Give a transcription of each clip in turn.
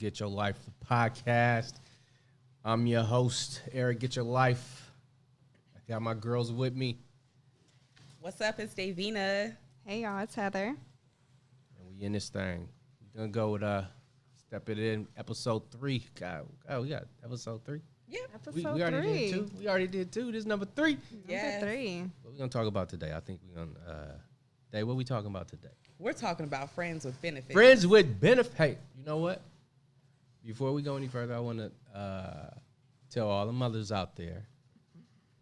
Get Your Life podcast. I'm your host, Eric Get Your Life. I got my girls with me. What's up? It's Davina. Hey, y'all. It's Heather. And we in this thing. We're going to go with step it in, episode 3. God, we got episode 3. Yeah, Episode we already 3. did 2. We already did 2. This is number 3. Yes. 3. What we going to talk about today? I think we're going to... Dave, what we talking about today? We're talking about friends with benefits. Friends with benefits. Hey, you know what? Before we go any further, I want to tell all the mothers out there,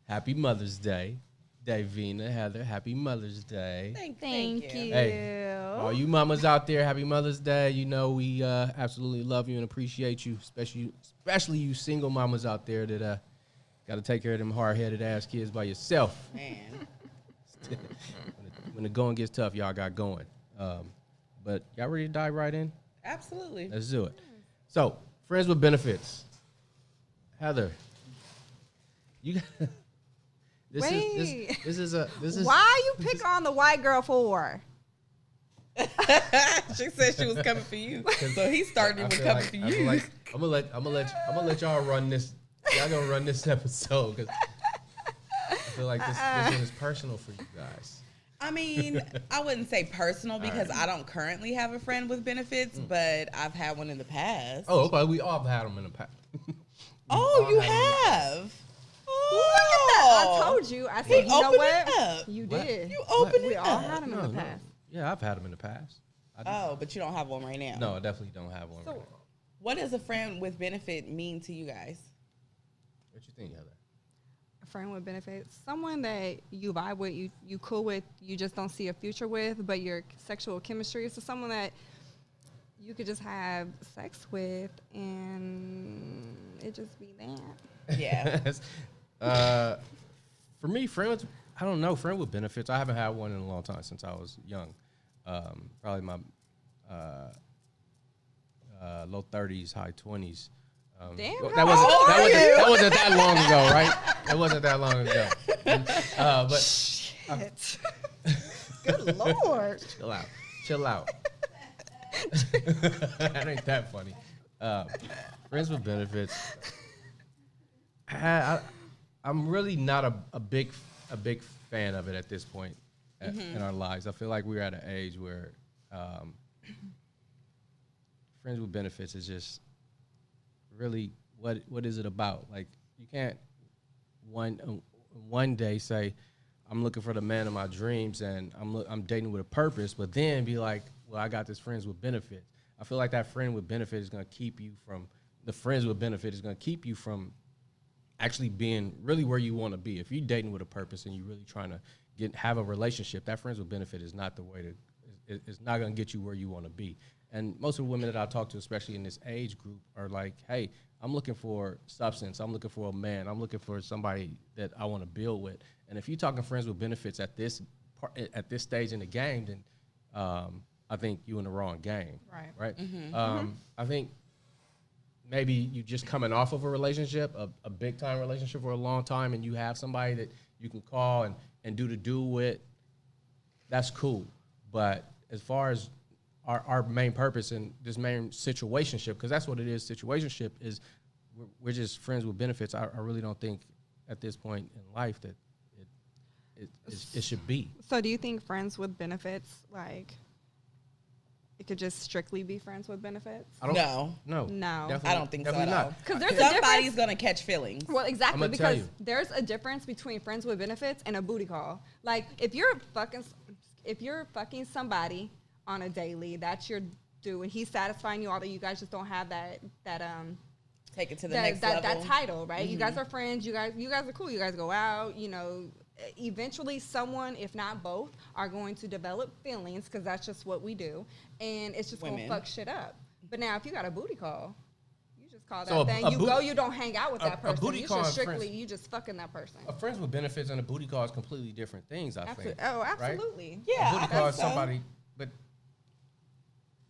Happy Mother's Day. Davina, Heather, Happy Mother's Day. Thank you. Hey, all you mamas out there, Happy Mother's Day. You know we absolutely love you and appreciate you, especially you single mamas out there that got to take care of them hard-headed ass kids by yourself. Man. When the going gets tough, y'all got going. But y'all ready to dive right in? Absolutely. Let's do it. So, friends with benefits. Heather, you got this is Why you pick on the white girl for? She said she was coming for you, so he started with coming for you. I'm gonna let y'all run this. Y'all gonna run this episode because I feel like this one is personal for you guys. I mean, I wouldn't say personal because I don't currently have a friend with benefits, but I've had one in the past. Oh, okay. We all have had them in the past. Oh, you have? Look at that. I told you. I said, you know what? Up. You What? did. You opened We it all up. had them in the past. Yeah, I've had them in the past. Oh, but you don't have one right now. No, I definitely don't have one. So, right now. What does a friend with benefit mean to you guys? What you think, Heather? a friend with benefits, someone that you vibe with, you cool with, you just don't see a future with, but your sexual chemistry is someone that you could just have sex with and it just be that. Yeah. For me, friends, I don't know, friend with benefits. I haven't had one in a long time since I was young. Probably my low 30s, high 20s. Damn, that wasn't that long ago, right? That wasn't that long ago. But Shit. Good Lord. Chill out. That ain't that funny. Friends with benefits. I'm really not a big fan of it at this point in our lives. I feel like we're at an age where friends with benefits is just really what is it about? Like, you can't one day say I'm looking for the man of my dreams and I'm dating with a purpose, but then be like, well, I got this friends with benefits. I feel like that friend with benefit is going to keep you from the friends with benefit is going to keep you from actually being really where you want to be. If you're dating with a purpose and you're really trying to have a relationship, that friends with benefit is not the way to. It's not going to get you where you want to be. And most of the women that I talk to, especially in this age group, are like, hey, I'm looking for substance. I'm looking for a man. I'm looking for somebody that I want to build with. And if you're talking friends with benefits at this stage in the game, then I think you're in the wrong game. Right. Mm-hmm. I think maybe you just coming off of a relationship, a big time relationship for a long time, and you have somebody that you can call and do with. That's cool. But as far as our main purpose and this main situationship, because that's what it is, situationship is we're just friends with benefits. I really don't think at this point in life that it should be. So do you think friends with benefits, like, it could just strictly be friends with benefits? No. Definitely, I don't think so at all. not. Because there's Somebody's going to catch feelings. Well, exactly, I'ma tell because you. there's a difference between friends with benefits and a booty call. Like, if you're fucking somebody on a daily, that's your dude, and he's satisfying you, although you guys just don't have that Take it to the next level. That title, right? Mm-hmm. You guys are friends. You guys are cool. You guys go out. You know, eventually someone, if not both, are going to develop feelings because that's just what we do, and it's just gonna fuck shit up. But now, if you got a booty call, you just call that thing. You don't hang out with that person. Booty call, you just fucking that person. A friends with benefits and a booty call is completely different things. I think. Oh, absolutely. Right? Yeah, a booty call is so. somebody, but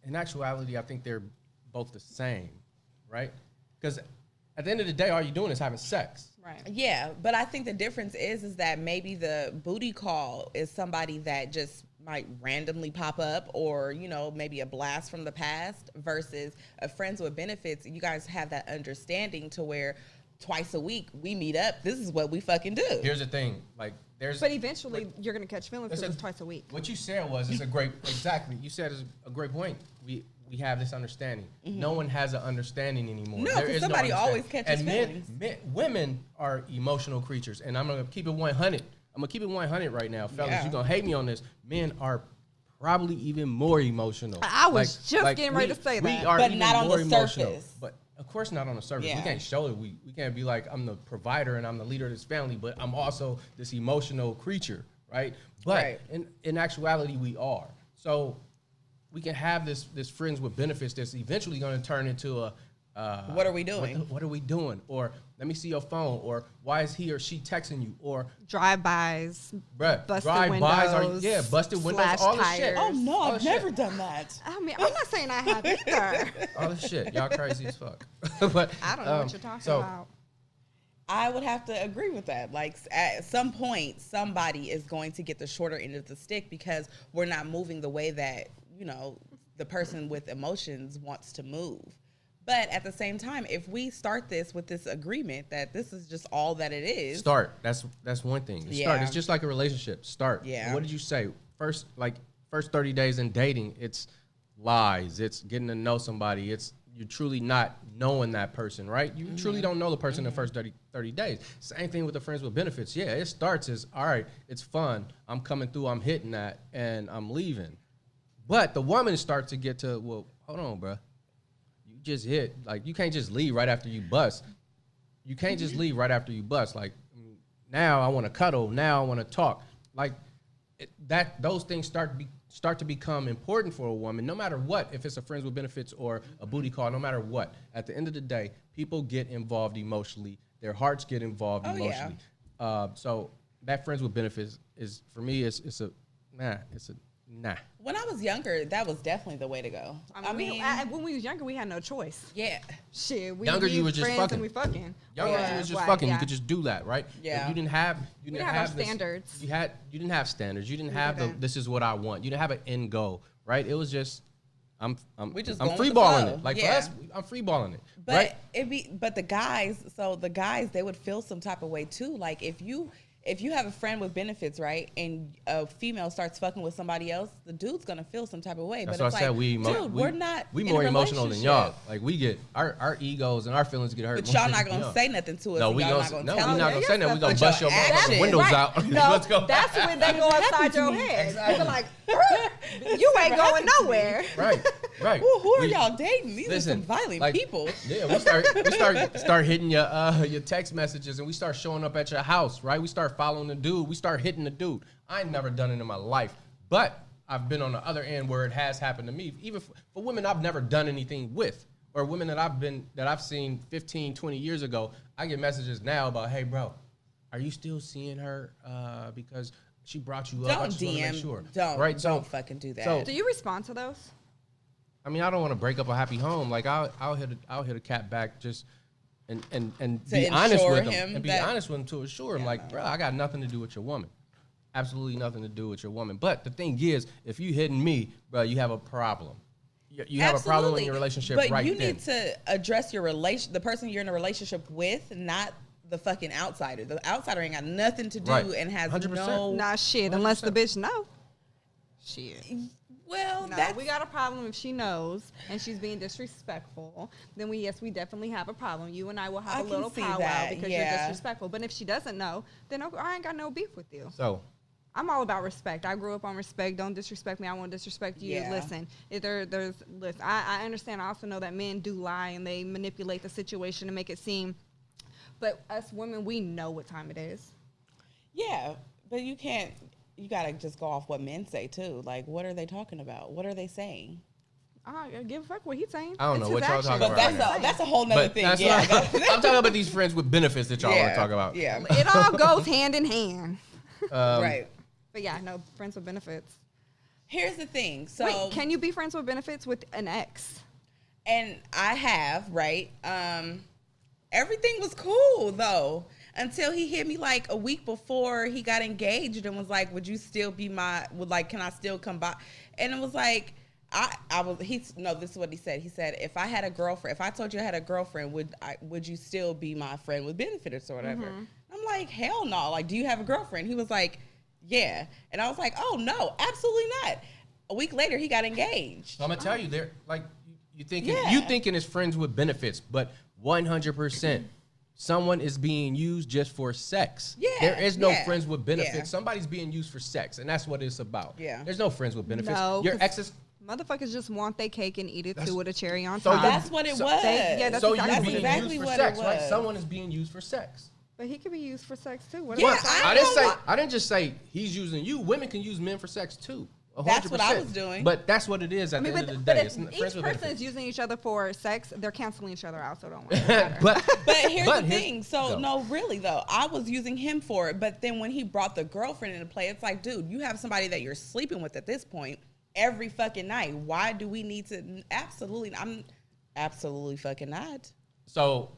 in actuality, I think they're both the same, right? Because at the end of the day, all you're doing is having sex. Right. Yeah, but I think the difference is that maybe the booty call is somebody that just might randomly pop up, or, you know, maybe a blast from the past, versus a friends with benefits. You guys have that understanding to where twice a week we meet up. This is what we fucking do. Here's the thing, like but eventually you're gonna catch feelings because it's twice a week. What you said was, it's a great, exactly. You said it's a great point. We have this understanding. No one has an understanding anymore. No, because somebody always catches feelings. Women are emotional creatures, and I'm gonna keep it 100. I'm gonna keep it 100 right now, fellas. Yeah. You're gonna hate me on this. Men are probably even more emotional. I was getting ready to say that. We are but even not on more the emotional. surface. But of course not on the surface. Yeah. We can't show it. We can't be like, I'm the provider and I'm the leader of this family, but I'm also this emotional creature, right? But Right. in actuality, we are. So we can have this friends with benefits that's eventually going to turn into a What are we doing? What are we doing? Or let me see your phone. Or why is he or she texting you? Or Drive-bys, bruh, busted drive-bys windows, are busted windows, slashed all this shit. tires. Oh no, All I've this never shit. done that. I mean, I'm not saying I have either. All this shit. Y'all crazy as fuck. But I don't know what you're talking so, about. I would have to agree with that. Like, at some point, somebody is going to get the shorter end of the stick because we're not moving the way that, you know, the person with emotions wants to move. But at the same time, if we start this with this agreement that this is just all that it is. Start. That's one thing. Start. Yeah. It's just like a relationship. Start. Yeah. And what did you say? First 30 days in dating, it's lies. It's getting to know somebody. It's you're truly not knowing that person, right? You truly don't know the person in the first 30 days. Same thing with the friends with benefits. Yeah, it starts as, all right, it's fun. I'm coming through. I'm hitting that, and I'm leaving. But the woman starts to get to, well, hold on, bro. You just hit. Like, you can't just leave right after you bust. You can't just leave right after you bust. Like, now I want to cuddle. Now I want to talk. Like, those things start to become important for a woman, no matter what, if it's a friends with benefits or a booty call, no matter what. At the end of the day, people get involved emotionally. Their hearts get involved emotionally. Yeah. So that friends with benefits is, for me, it's a nah. When I was younger, that was definitely the way to go. I mean, when we was younger, we had no choice. Yeah. Shit, we Younger, you were just friends fucking. and we fucking. Younger, Yeah. you was just Right, fucking. yeah. You could just do that, right? Yeah. You didn't have no this, standards. You didn't have standards. You didn't have didn't. this is what I want. You didn't have an end goal, right? It was just I'm We just I'm going with free the balling flow. it. Like Yeah. for us, I'm free balling it. But right? but the guys, they would feel some type of way too. Like if you have a friend with benefits, right, and a female starts fucking with somebody else, the dude's gonna feel some type of way. That's but what it's I said. like, we're not. We in more a emotional than relationship. y'all. Like we get our egos and our feelings get hurt. But more y'all than not gonna y'all. say nothing to us. No, and we y'all gonna not gonna no, tell we us. not gonna say that. We gonna Put bust your your action. windows Right. out. No, Let's go. that's when they go upside your head. They're like, you ain't going nowhere. Right. Who are We- y'all dating? These Listen, are some violent like, people. Yeah, we start hitting your text messages, and we start showing up at your house, right? We start following the dude. We start hitting the dude. I ain't never done it in my life, but I've been on the other end where it has happened to me. Even for women I've never done anything with, or women that I've seen 15, 20 years ago. I get messages now about, hey, bro, are you still seeing her because she brought you up? I Don't just wanna make DM. sure. Don't. Right? Don't fucking do that. so- Do you respond to those? I mean, I don't want to break up a happy home. Like I'll hit a cat back just and be honest ensure with him him and be that- honest with him to assure him, like, bro, I got nothing to do with your woman. Absolutely nothing to do with your woman. But the thing is, if you hitting me, bro, you have a problem. You have a problem in your relationship but right you then. need to address your the person you're in a relationship with, not the fucking outsider. The outsider ain't got nothing to do Right. and has 100%. no. Nah, shit, unless the bitch know. Shit. Well, No, that's we got a problem if she knows and she's being disrespectful. Then we definitely have a problem. You and I will I have a can little see powwow that, because yeah. you're disrespectful. But if she doesn't know, then I ain't got no beef with you. So I'm all about respect. I grew up on respect. Don't disrespect me. I won't disrespect you. Yeah. Listen, listen. I understand. I also know that men do lie and they manipulate the situation to make it seem. But us women, we know what time it is. yeah, but you can't. You gotta just go off what men say too. Like, what are they talking about? What are they saying? I don't give a fuck what he's saying. I don't It's know his what y'all action. talking But about. that's a whole nother but thing. that's Yeah, not, I'm talking about these friends with benefits that y'all want to talk about. Yeah, It all goes hand in hand. right. But yeah, no, friends with benefits. Here's the thing. So, Wait, can you be friends with benefits with an ex? and I have, right? Everything was cool though until he hit me like a week before he got engaged and was like, would you still be can I still come by? And it was like, this is what he said. He said, if I told you I had a girlfriend, would you still be my friend with benefits or whatever? Mm-hmm. I'm like, hell no. Like, do you have a girlfriend? He was like, yeah. And I was like, oh no, absolutely not. A week later, he got engaged. So I'm gonna tell you, they're like, you thinking it's friends with benefits, but 100%. Someone is being used just for sex. Yeah, there is no friends with benefits. Yeah. Somebody's being used for sex, and that's what it's about. Yeah. There's no friends with benefits. No, your exes. Motherfuckers just want their cake and eat it too with a cherry on top. So that's what it was. That's exactly what sex, it was. Right? Someone is being used for sex. But he could be used for sex too. I didn't just say he's using you. Women can use men for sex too. 100%. That's what I was doing. But that's what it is at the end of the day. But if each person is using each other for sex, they're canceling each other out, so don't worry. but here's the thing. So, no, really, though. I was using him for it, but then when he brought the girlfriend into play, it's like, dude, you have somebody that you're sleeping with at this point every fucking night. Why do we need to? I'm absolutely fucking not. So,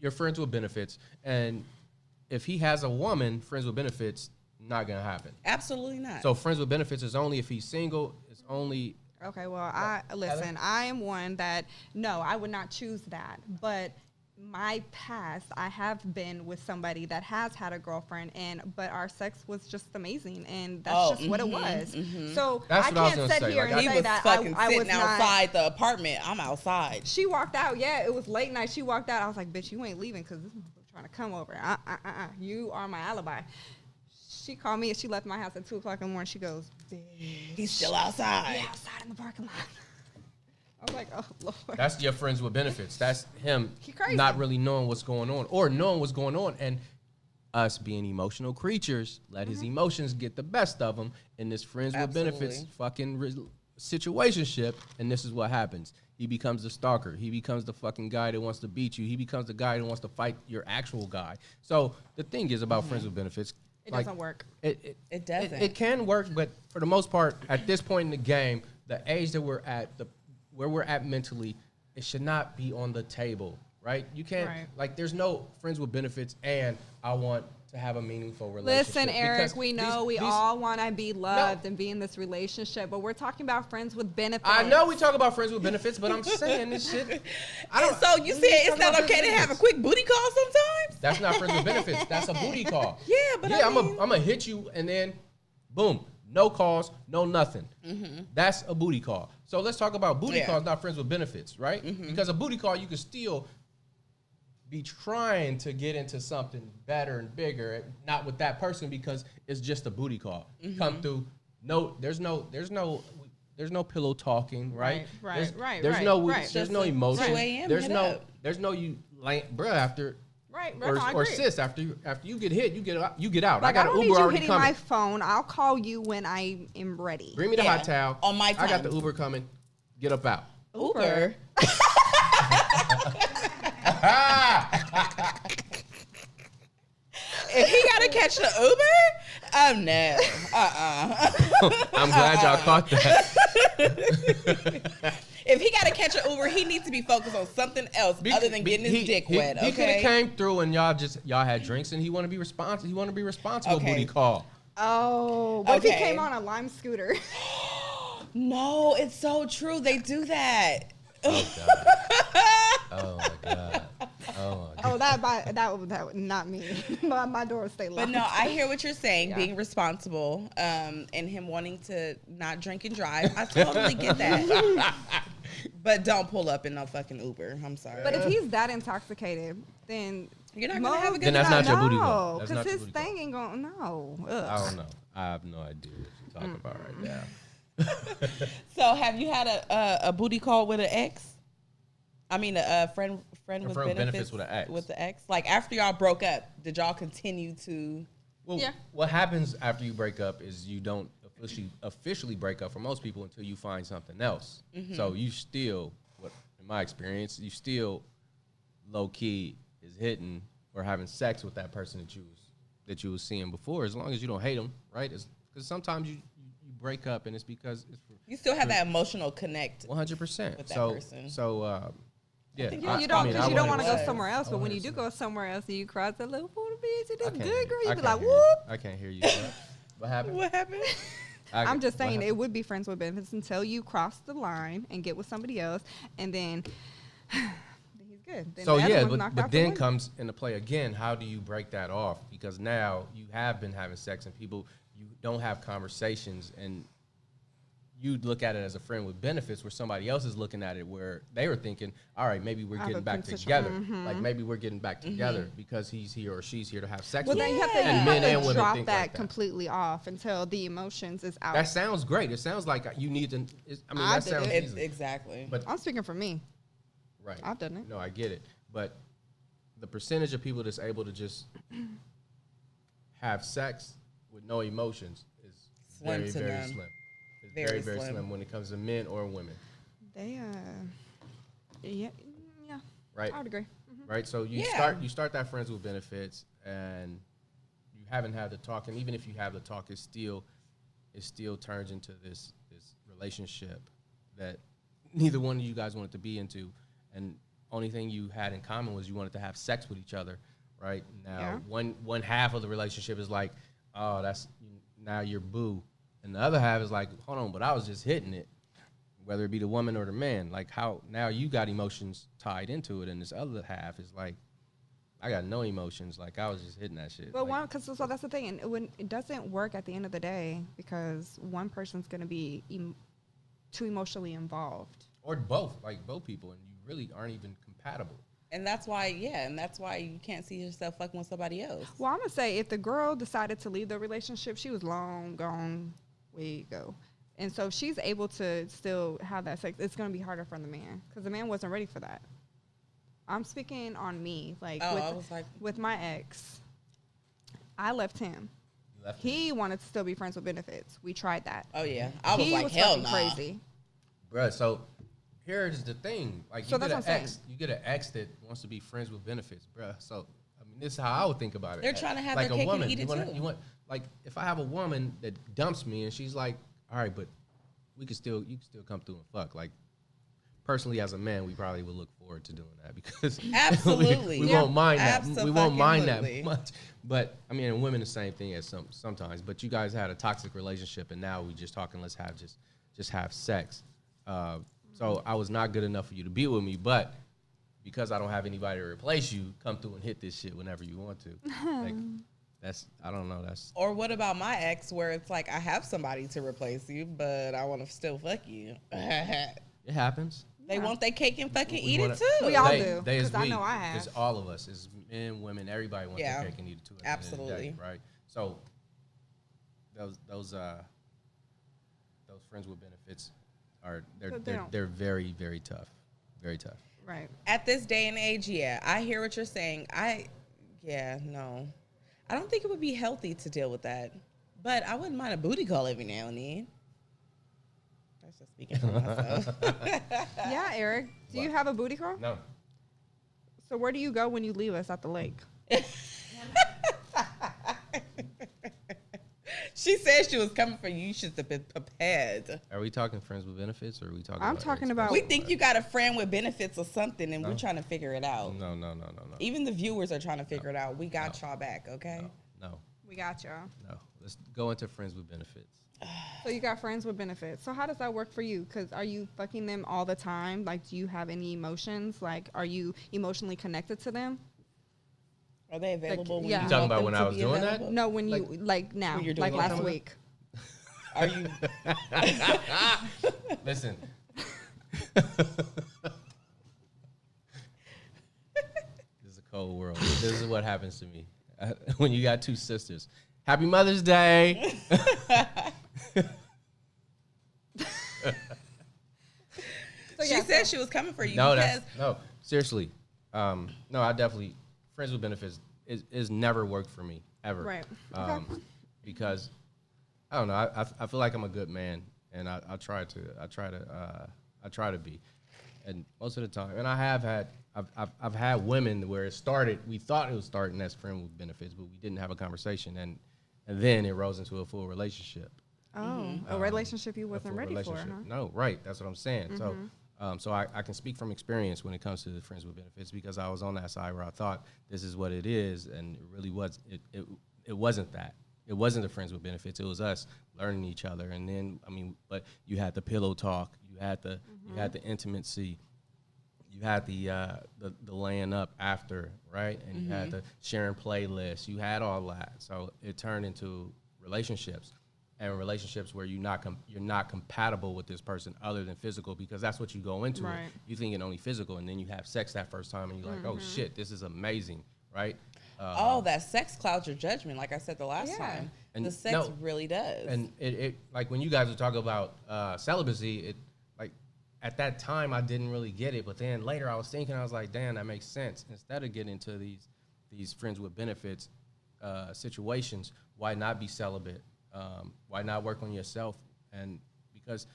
you're friends with benefits, and if he has a woman, friends with benefits, not gonna happen. Absolutely not. So friends with benefits is only if he's single. It's only. Okay, well, I am one that I would not choose that. But my past, I have been with somebody that has had a girlfriend, but our sex was just amazing, and that's just what it was. Mm-hmm. So that's I can't sit here and say that I was outside the apartment. I'm outside. She walked out. Yeah, it was late night. She walked out. I was like, bitch, you ain't leaving because this motherfucker trying to come over. You are my alibi. She called me and she left my house at 2:00 in the morning. She goes, he's still outside. Yeah, outside in the parking lot. I was like, oh, Lord. That's your friends with benefits. That's him not really knowing what's going on or knowing what's going on. And us being emotional creatures, let his emotions get the best of him in this friends with benefits fucking situationship. And this is what happens. He becomes the stalker. He becomes the fucking guy that wants to beat you. He becomes the guy that wants to fight your actual guy. So the thing is about friends with benefits. It doesn't work. It doesn't. It can work, but for the most part, at this point in the game, the age that we're at, where we're at mentally, it should not be on the table, right? You can't there's no friends with benefits, and I want to have a meaningful relationship. Listen, Eric, we know we all want to be loved and be in this relationship, but we're talking about friends with benefits. I know we talk about friends with benefits, but I'm saying this shit. So you said it's not okay to have a quick booty call sometimes? That's not friends with benefits. That's a booty call. Yeah, but I'm gonna hit you and then, boom, no calls, no nothing. Mm-hmm. That's a booty call. So let's talk about booty calls, not friends with benefits, right? Mm-hmm. Because a booty call, you can still be trying to get into something better and bigger, not with that person because it's just a booty call. Mm-hmm. Come through. No, there's no pillow talking, right? Right. There's no emotion. There's no you like, bruh, after. Right, or sis, after you get hit, you get out. Like, I got an Uber already coming. My phone. I'll call you when I am ready. Bring me the hot towel. On my time. I got the Uber coming. Get up out. Uber. If he gotta catch the Uber, oh no. I'm glad y'all caught that. If he gotta catch an Uber, he needs to be focused on something else other than getting his dick wet. He could have came through and y'all had drinks and he want to be responsible. He want to be responsible. Booty call. Oh, but if he came on a Lime scooter. No, it's so true. They do that. Oh God. Oh my God. Oh, that not me. My door will stay locked. But no, I hear what you're saying, being responsible, and him wanting to not drink and drive. I totally get that. But don't pull up in no fucking Uber. I'm sorry. But if he's that intoxicated, then you're not gonna have a good time. Then that's not your booty call. Because his thing ain't going. No. Ugh. I don't know. I have no idea what you're talking about right now. So, have you had a booty call with an ex? I mean, a friend with benefits with an ex. With the ex, like after y'all broke up, did y'all continue to? Well, what happens after you break up is you don't officially break up for most people until you find something else. Mm-hmm. So you still, in my experience, you still low key is hitting or having sex with that person that you was seeing before, as long as you don't hate them, right? Because sometimes you break up and it's because you still have that emotional connect 100% with that person. So yeah, you don't want to go somewhere else, but when you do go somewhere else, you cross that little border bitch, it is I can't good, hear girl. you. You be I like, can't hear you. whoop. I can't hear you. What happened? What happened? I'm just saying what it would be friends with benefits until you cross the line and get with somebody else, and then he's good. Then So the other yeah, one's knocked but out the then window. comes into play again. How do you break that off? Because now you have been having sex, and people you don't have conversations, and you look at it as a friend with benefits, where somebody else is looking at it where they were thinking, all right, maybe we're I have getting a back position. together. Like maybe we're getting back together because he's here or she's here to have sex Well, with then me. you have to, And men and you have to women drop think that like that. completely off until the emotions is out. That sounds great. It sounds like you need to. I mean, I that did sounds it. easy. Exactly. But I'm speaking for me. right, I've done it. No, I get it. But the percentage of people that's able to just have sex with no emotions is Slim very, to very none. slim. It's Very very, very slim. slim when it comes to men or women. They yeah, Right. I would agree. Right. So you Yeah. start that friends with benefits, and you haven't had the talk, and even if you have the talk, it still turns into this relationship that neither one of you guys wanted to be into, and only thing you had in common was you wanted to have sex with each other. Right now, Yeah. one half of the relationship is like, oh, that's now you're boo, and the other half is like, hold on, but I was just hitting it. Whether it be the woman or the man, like how now you got emotions tied into it, and this other half is like, I got no emotions, like I was just hitting that shit. But like, one, because so that's the thing, and when it doesn't work at the end of the day because one person's going to be too emotionally involved. or both people, and you really aren't even compatible. And that's why you can't see yourself fucking with somebody else. Well, I'm gonna say if the girl decided to leave the relationship, she was long gone, way go. And so if she's able to still have that sex, it's going to be harder for the man because the man wasn't ready for that. I'm speaking on me. Like, I was like, with my ex, I left him. You left He wanted to still be friends with benefits. We tried that. oh yeah, I was He like, was hell fucking no. crazy. Bruh, so here's the thing. Like, So you that's get what an I'm ex, saying. you get an ex that wants to be friends with benefits, bruh. So, I mean, this is how I would think about it. They're trying to have like their a cake and woman. eat it too. You want, like, if I have a woman that dumps me and she's like, all right, but you can still come through and fuck. Like, personally, as a man, we probably would look forward to doing that because Absolutely. we Yeah. won't mind that. We won't mind that Abso-fucking-lutely. much. But I mean, and women the same thing as sometimes. But you guys had a toxic relationship, and now we just talking. Let's have just have sex. So I was not good enough for you to be with me, but because I don't have anybody to replace you, come through and hit this shit whenever you want to. Like, that's I don't know. That's Or what about my ex where it's like I have somebody to replace you, but I want to still fuck you. it happens. They want their cake and fucking eat wanna- it too. We all they, do, They is 'cause I we. know I have. It's all of us. It's men, women, everybody wants Yeah, their cake and eat it too. At the end of the day, absolutely. right? So those friends with benefits So they don't- they're very, very tough. Very tough. Right. At this day and age, yeah, I hear what you're saying. No. I don't think it would be healthy to deal with that. But I wouldn't mind a booty call every now and then. That's just speaking for myself. Yeah, Eric. Do you What? have a booty call? No. So where do you go when you leave us at the lake? She said she was coming for you. You should have been prepared. Are we talking friends with benefits, or are we talking? I'm about talking Eric's about- We personal think life? you got a friend with benefits or something, and No. we're trying to figure it out. No. Even the viewers are trying to figure it out. We got y'all back, okay? No. We got y'all. Let's go into friends with benefits. So you got friends with benefits. So how does that work for you? Because are you fucking them all the time? Like, do you have any emotions? Like, are you emotionally connected to them? Are they available when yeah. you You talking want about them when to I was be doing that? available? No, when you like now, when you're doing like it. last week. Are you? Listen. This is a cold world. This is what happens to me when you got two sisters. Happy Mother's Day. She said she was coming for you No, because no. Seriously. No, I definitely friends with benefits is never worked for me ever. Right. Okay. Because I don't know. I feel like I'm a good man, and I try to be, and most of the time, and I've had women where it started. We thought it was starting as friend with benefits, but we didn't have a conversation, and then it rose into a full relationship. Oh, a relationship you A wasn't full ready for, relationship. huh? No, right. That's what I'm saying. So So I can speak from experience when it comes to the friends with benefits because I was on that side where I thought this is what it is, and it really was. It wasn't that. It wasn't the friends with benefits. It was us learning each other, and then but you had the pillow talk, you had the intimacy, you had the laying up after, right, and you had the sharing playlists. You had all that, so it turned into relationships. And relationships where you're not compatible with this person other than physical, because that's what you go into. Right. You think it only physical, and then you have sex that first time, and you're like, oh shit, this is amazing, right? That sex clouds your judgment, like I said the last time. And the sex really does. And it like when you guys were talking about celibacy, it like at that time I didn't really get it, but then later I was thinking, I was like, damn, that makes sense. Instead of getting into these friends with benefits situations, why not be celibate? Why not work on yourself? And because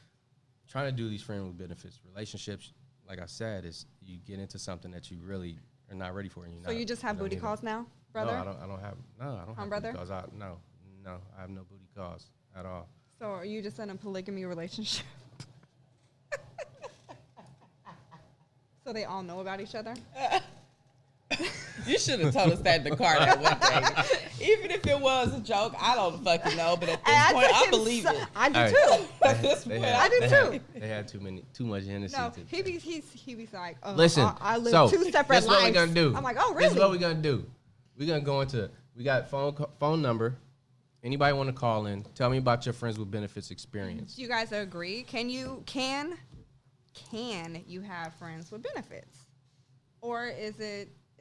trying to do these friends with benefits relationships, like I said, is you get into something that you really are not ready for. And so you just have booty calls now, brother? No, I don't have brother? booty calls. No, I have no booty calls at all. So are you just in a polygamy relationship? So they all know about each other? You should have told us that in the car that one day. Even if it was a joke, I don't fucking know. But at this point, I believe it. I do too. At this point, I do too. They had too much Hennessy. No, he be like, oh, listen. I live two separate lives. This is what we're gonna do. I'm like, oh really? This is what we're gonna do. We're gonna go into. We got phone number. Anybody want to call in? Tell me about your friends with benefits experience. Do you guys agree? Can you have friends with benefits, or is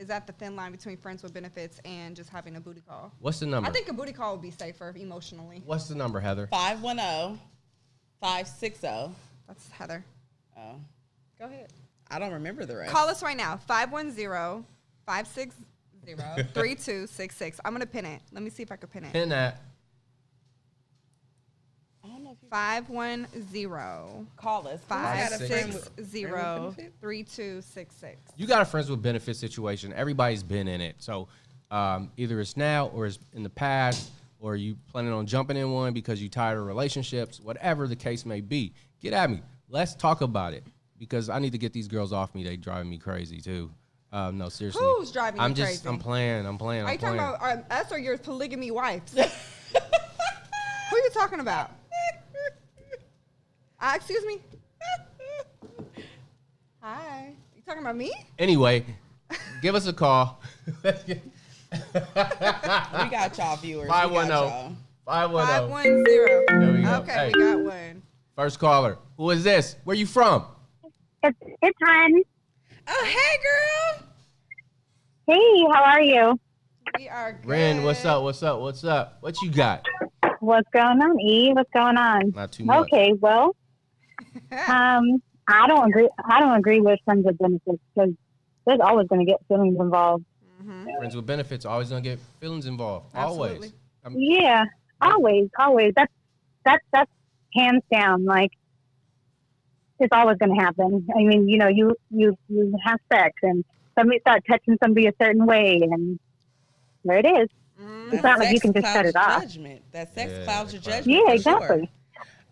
that the thin line between friends with benefits and just having a booty call? What's the number? I think a booty call would be safer emotionally. What's the number, Heather? 510-560. That's Heather. Oh. Go ahead. I don't remember the rest. Call us right now, 510-560-3266. I'm going to pin it. Let me see if I can pin it. Pin that. I don't know if you 510 call us. 560-3266. You got a friends with benefits situation. Everybody's been in it. So either it's now or it's in the past, or you planning on jumping in one because you tired of relationships, whatever the case may be. Get at me. Let's talk about it, because I need to get these girls off me. They driving me crazy too. No, seriously. Who's driving you crazy? I'm playing. Are you talking about us or your polygamy wives? Who are you talking about? Excuse me? Hi. You talking about me? Anyway, give us a call. We got y'all viewers. 510. 510. There we go. Okay, hey. We got one. First caller. Who is this? Where you from? It's Ren. Oh, hey, girl. Hey, how are you? We are good. Ren, what's up? What you got? What's going on, E? What's going on? Not too much. Okay, well, I don't agree with friends with benefits, because there's always going to get feelings involved. Mm-hmm. Friends with benefits always gonna get feelings involved. Absolutely. Always. Yeah, always. That's hands down. Like, it's always going to happen. I mean, you have sex, and somebody start touching somebody a certain way, and there it is. It's not like you can just shut it off. That sex clouds your judgment. Yeah, exactly. Sure.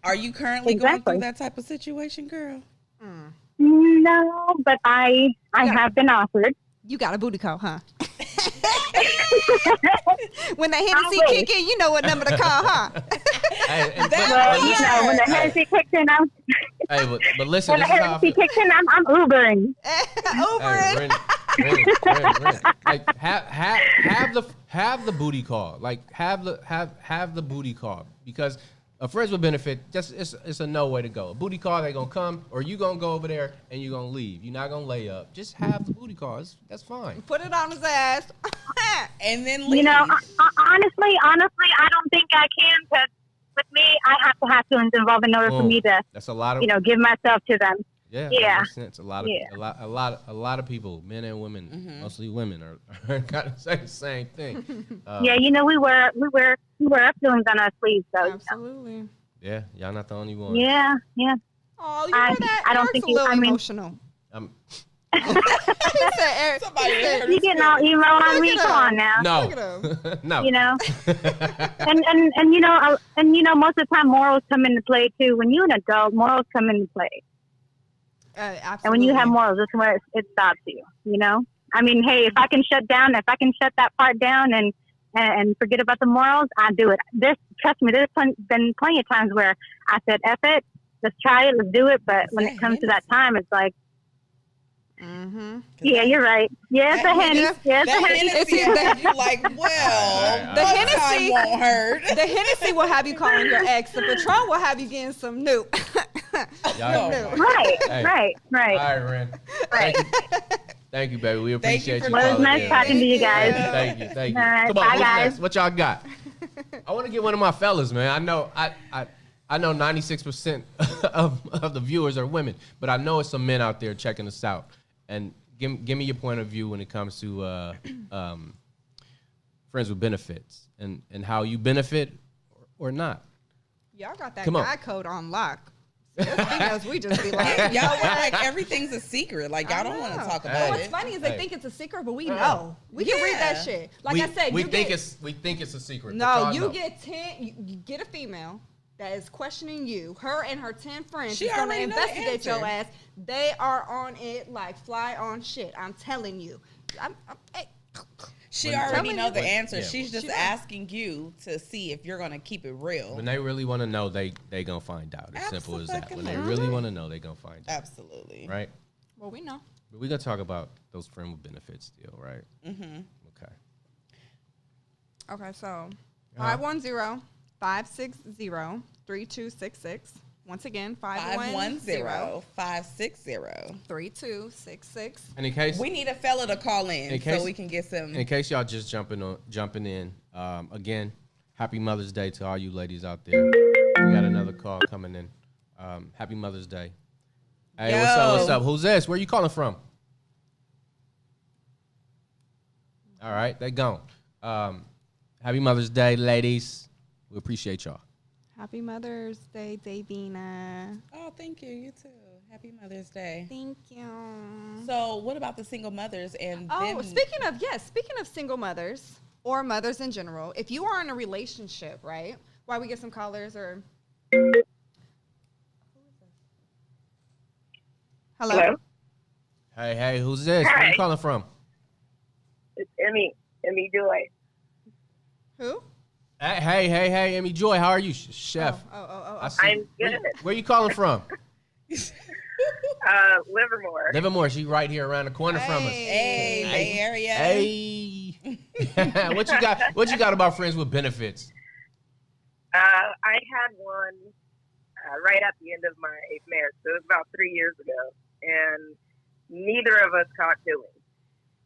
Are you currently going through that type of situation, girl? No, but I have been offered. You got a booty call, huh? When the Hennessy kick in, you know what number to call, huh? When the Hennessy kicks in, but listen, when the Hennessy kicks in, I'm Ubering. Ubering. Ren. Like have the booty call. Like have the booty call, because a friends with benefit, it's a no way to go. A booty call, they gonna come, or you gonna go over there and you gonna leave. You're not gonna lay up. Just have the booty call. That's fine. Put it on his ass, and then leave. You know, honestly, I don't think I can, because with me, I have to have feelings involved in order for me to. That's a lot of. Give myself to them. Yeah. That makes sense. A lot of people, men and women, mostly women, are kind of say the same thing. Yeah, we wear our feelings on our sleeves, so. Absolutely. Yeah, y'all not the only one. Yeah. Oh, you hear that? I don't Eric's think a little emotional. He said, Eric, you getting all emo on me? Come on now. No. No. And most of the time morals come into play too. When you're an adult, morals come into play. Absolutely. And when you have morals, that's where it stops you. You know. I mean, hey, if I can shut that part down and forget about the morals, I do it. Trust me, there's been plenty of times where I said, "F it, let's try it, let's do it." But when it comes to that time, it's like, yeah, you're right. Yeah, it's a Hennessy. Yeah, it's a Hennessy. You're like, well, the Hennessy won't hurt. The Hennessy will have you calling your ex. The Patron will have you getting some new. Right. All right, Ren. Thank you, baby. We appreciate you. Well, it was nice talking to you guys. Thank you. All right, Come on, bye, guys. Next? What y'all got? I want to get one of my fellas, man. I know 96% of the viewers are women, but I know it's some men out there checking us out. And give me your point of view when it comes to friends with benefits and how you benefit or not. Y'all got that guy code on lock. Because we just be like, y'all like everything's a secret. Like y'all don't want to talk about it. What's funny is they think it's a secret, but we know. We can read that shit. Like I said, we think it's a secret. No, you get 10. You get a female that is questioning you. Her and her 10 friends is going to investigate your ass. They are on it like fly on shit. I'm telling you. She already know the answer. She's just asking you to see if you're going to keep it real. When they really want to know, they going to find out. As simple as that. When they really want to know, they going to find out. Absolutely. Right? Well, we know. But we're going to talk about those friend with benefits still, right? Mm-hmm. Okay, so 510-560-3266. Once again, 510-560-3266. And in case we need a fella to call in so we can get some. In case y'all just jumping in, again, happy Mother's Day to all you ladies out there. We got another call coming in. Happy Mother's Day. Hey, what's up? Who's this? Where you calling from? All right, they gone. Happy Mother's Day, ladies. We appreciate y'all. Happy Mother's Day, Davina. Oh, thank you. You too. Happy Mother's Day. Thank you. So, what about the single mothers and? Speaking of single mothers or mothers in general, if you are in a relationship, right? Why we get some callers or? Hello. Hey, who's this? Where you calling from? It's Emmy Joy. Who? Hey, Emmy Joy, how are you, chef? I'm good. Where you calling from? Livermore. Livermore, she right here around the corner from us. Hey, Bay Area. Hey. What you got about friends with benefits? I had one right at the end of my marriage. So it was about 3 years ago. And neither of us caught feelings.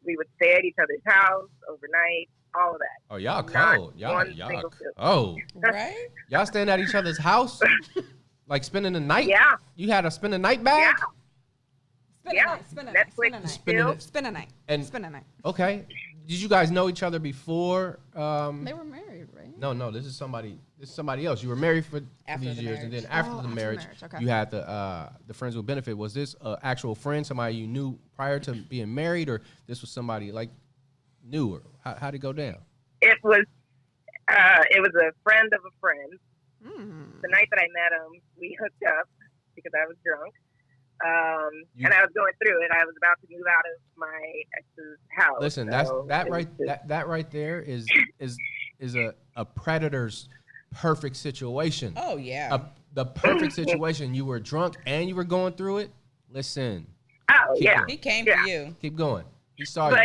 We would stay at each other's house overnight. All of that. Oh, y'all cold. Y'all cold. Right? Y'all staying at each other's house? Like spending the night? Yeah. You had a spend a night bag? Yeah. Spend a night. Okay. Did you guys know each other before? They were married, right? No. This is somebody else. You were married for these years, and then after the marriage, you had the friends with benefit. Was this an actual friend, somebody you knew prior to being married, or this was somebody like newer? How'd it go down? It was a friend of a friend. The night that I met him, we hooked up because I was drunk. And I was going through it. I was about to move out of my ex's house. Listen, that right there is a predator's perfect situation. Oh yeah. The perfect situation. You were drunk and you were going through it. Listen. Oh yeah. Going. He came for you. Keep going. He saw you.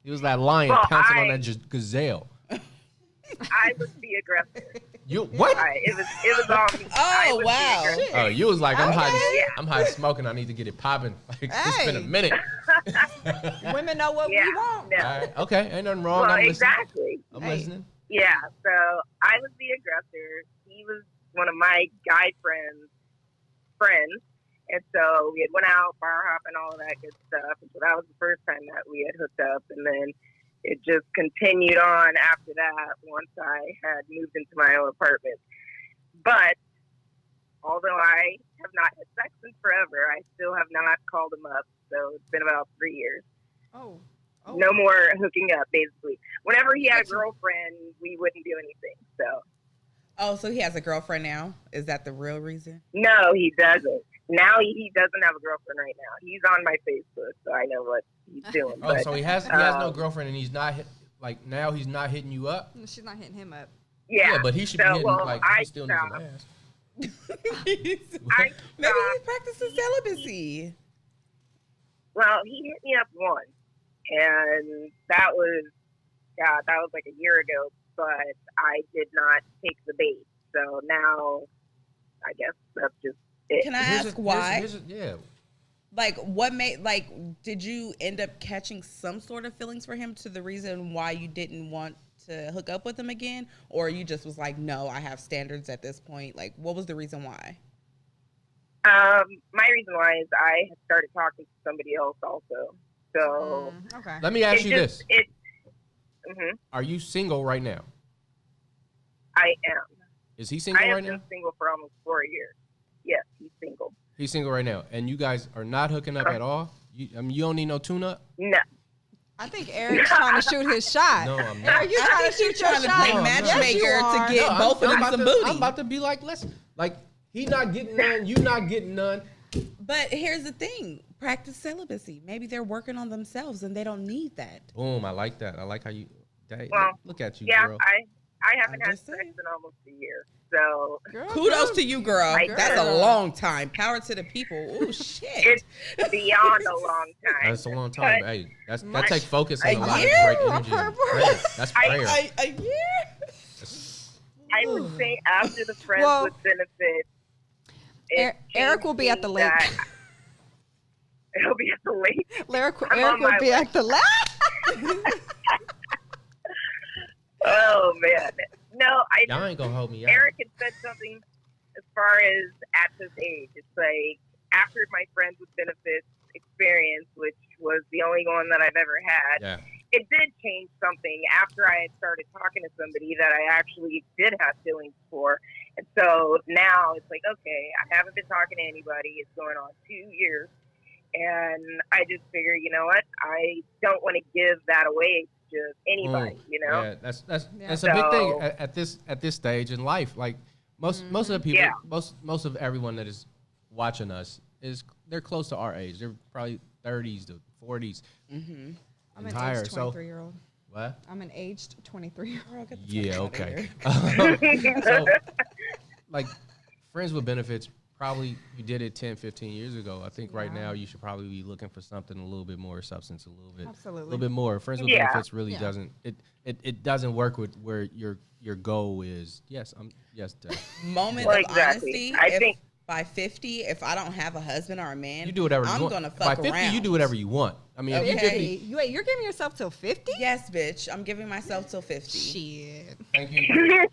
He was that lion pouncing on that gazelle. I was the aggressor. You what? It was all me. Oh wow. Oh, you was like, I'm high smoking. I need to get it popping. Like it's been a minute. Women know what we want. No. All right. Okay, ain't nothing wrong. Well, I'm exactly. listening. Yeah. So I was the aggressor. He was one of my guy friends, and so we had went out, bar hopping, all of that good stuff. And so that was the first time that we had hooked up, and then it just continued on after that once I had moved into my own apartment. But although I have not had sex in forever, I still have not called him up. So it's been about 3 years. Oh. No more hooking up, basically. Whenever he had a girlfriend, we wouldn't do anything. So. Oh, so he has a girlfriend now? Is that the real reason? No, he doesn't. now he doesn't have a girlfriend right now. He's on my Facebook, so I know what he's doing. Oh, but, so he has no girlfriend, and he's not now he's not hitting you up. She's not hitting him up. Yeah, but he should be hitting he still needs some ass. Maybe he's practicing celibacy. Well, he hit me up once, and that was like a year ago, but I did not take the bait. So now, I guess that's just it. Can I ask why? Yeah. Like, what made, like, did you end up catching some sort of feelings for him to the reason why you didn't want to hook up with him again? Or you just was like, no, I have standards at this point? Like, what was the reason why? My reason why is I had started talking to somebody else also. So, okay. Let me ask you this. Mm-hmm. Are you single right now? I am. Is he single right now? I have been single for almost 4 years. Yes, he's single. He's single right now. And you guys are not hooking up at all? You don't need no tune-up? No. I think Eric's trying to shoot his shot. No, I'm not. Eric, you trying to shoot your shot? Play matchmaker to get both of them some booty. I'm about to be like, listen, like, he not getting none, you not getting none. But here's the thing. Practice celibacy. Maybe they're working on themselves and they don't need that. Boom, I like that. I like how you, look at you, girl. I haven't had sex in almost a year. So kudos to you, girl. That's a long time. Power to the people. Oh shit! It's beyond a long time. That's a long time. But, hey, that takes focus and a lot year? of great energy. Prayer. That's prayer. A year? I would say after the friends with benefits. Eric will be at the lake. He'll be at the lake. Eric will be at the lake. Oh man. No, y'all ain't gonna hold me out. Eric had said something as far as at this age. It's like after my friends with benefits experience, which was the only one that I've ever had, it did change something after I had started talking to somebody that I actually did have feelings for. And so now it's like, okay, I haven't been talking to anybody. It's going on 2 years. And I just figure, you know what? I don't want to give that away to anybody, you know? Yeah, that's a big thing at this stage in life. Like most of the people, most of everyone that is watching us they're close to our age. They're probably 30s to 40s. Mm-hmm. I'm an aged 23-year-old. What? I'm an aged 23-year-old. Yeah, okay. So, like, friends with benefits, probably you did it 10, 15 years ago. I think right now you should probably be looking for something a little bit more substance, a little bit more. Friends with benefits really doesn't it doesn't work with where your goal is. Yes, moment of honesty. I think by 50, if I don't have a husband or a man, you do whatever I'm you want. gonna fuck by 50, around. You do whatever you want. I mean, okay. if you give me, wait, you're giving yourself till 50? Yes, bitch. I'm giving myself till 50. Shit. Thank you.